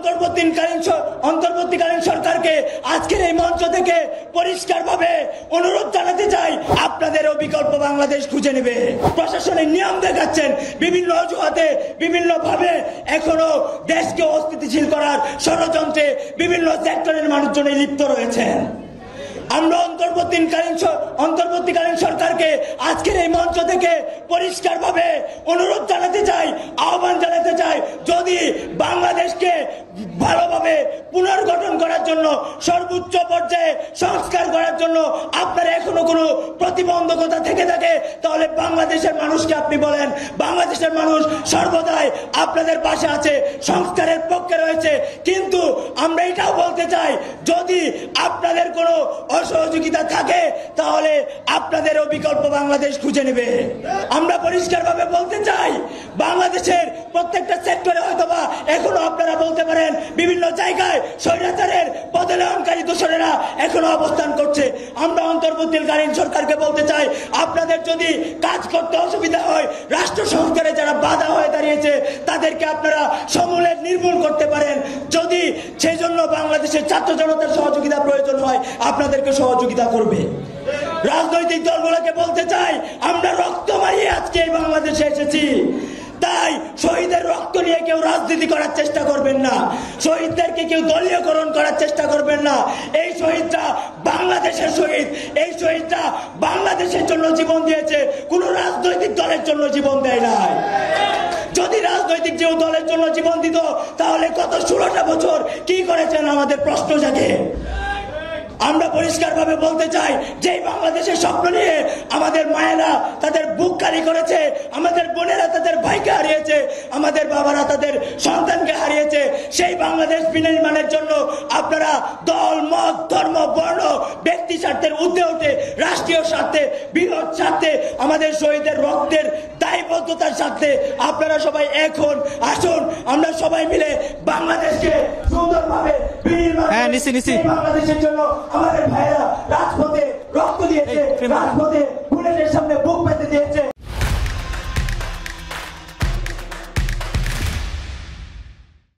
অন্তর্বর্তীকালীন সরকারকে আজকের এই মঞ্চ থেকে পরিষ্কারভাবে অনুরোধ জানাতে চাই, আপনাদেরও বিকল্প বাংলাদেশ খুঁজে নেবে। প্রশাসনের নিয়ম দেখাচ্ছেন, বিভিন্ন অজুহাতে বিভিন্ন ভাবে এখনো দেশকে অস্থিতিশীল করার ষড়যন্ত্রে বিভিন্ন সেক্টরের মানুষজনে লিপ্ত রয়েছেন। আমরা অন্তর্বর্তীকালীন সরকারকে আজকের এই মঞ্চ থেকে পরিষ্কারভাবে অনুরোধ জানাতে চাই, আহ্বান জানাতে চাই, যদি বাংলাদেশকে ভালোভাবে পুনর্গঠন করার জন্য, সর্বোচ্চ পর্যায়ে সংস্কার করার জন্য আপনার এখনো কোনো প্রতিবন্ধকতা থেকে থাকে, তাহলে বাংলাদেশের মানুষকে আপনি বলেন, বাংলাদেশের মানুষ সর্বদাই আপনাদের পাশে আছে, সংস্কারের পক্ষে রয়েছে। কিন্তু আমরা এটাও বলতে চাই, যদি আপনাদের কোনো অসহযোগিতা থাকে তাহলে আপনাদেরও বিকল্প বাংলাদেশ খুঁজে নেবে। আমরা পরিষ্কারভাবে বলতে চাই, বাংলাদেশের প্রত্যেকটা সেক্টরে হয়তোবা এখনো আপনারা বলতে পারেন বিভিন্ন জায়গায় স্বৈরাচারের পদলেহনকারী দোসরেরা এখনো অবস্থান করছে। আমরা অন্তর্বর্তীকালীন সরকারকে বলতে চাই, আপনাদের যদি কাজ করতে অসুবিধা হয়, রাষ্ট্র সংস্কারে যারা বাধা হয়ে দাঁড়িয়েছে তাদেরকে আপনারা সমূলে নির্মূল করতে পারেন। যদি সেই জন্য বাংলাদেশের ছাত্র জনতার সহযোগিতা প্রয়োজন হয়, আপনাদেরকে সহযোগিতা করবে। রাজনৈতিক দলগুলোকে বলতে চাই, আমরা রক্ত মারিয়ে আজকে এই বাংলাদেশে এসেছি, তাই শহীদের রক্ত নিয়ে কেউ রাজনীতি করার চেষ্টা করবেন না, শহীদদেরকে কেউ দলীয়করণ করার চেষ্টা করবেন না। এই শহীদরা বাংলাদেশের শহীদ, এই শহীদরা বাংলাদেশের জন্য জীবন দিয়েছে, কোন রাজনৈতিক দলের জন্য জীবন দেয় নাই। যদি রাজনৈতিক যে দলের জন্য জীবন দিত তাহলে গত 16টা বছর কি করেছেন আমাদের প্রশ্ন জাগে। আমরা পরিষ্কারভাবে বলতে চাই, যে বাংলাদেশের স্বপ্ন নিয়ে আমাদের মায়েরা তাদের বুক খালি করেছে, আমাদের বোনেরা তাদের ভাইকে হারিয়েছে, আমাদের বাবারা তাদের সন্তানকে হারিয়েছে, সেই বাংলাদেশ বিনির্মাণের জন্য আপনারা দল, মত, ধর্ম, বর্ণ, ব্যক্তি স্বার্থের ঊর্ধ্বে উঠে রাষ্ট্রীয় স্বার্থে, বৃহৎ স্বার্থে, আমাদের শহীদের রক্তের দায়বদ্ধতার স্বার্থে আপনারা সবাই এখন আসুন, আমরা সবাই মিলে বাংলাদেশকে সুন্দরভাবে বাংলাদেশের জন্য আমাদের ভাইয়েরা রাজপথে রক্ত দিয়েছে, রাজপথে বুলেটের সামনে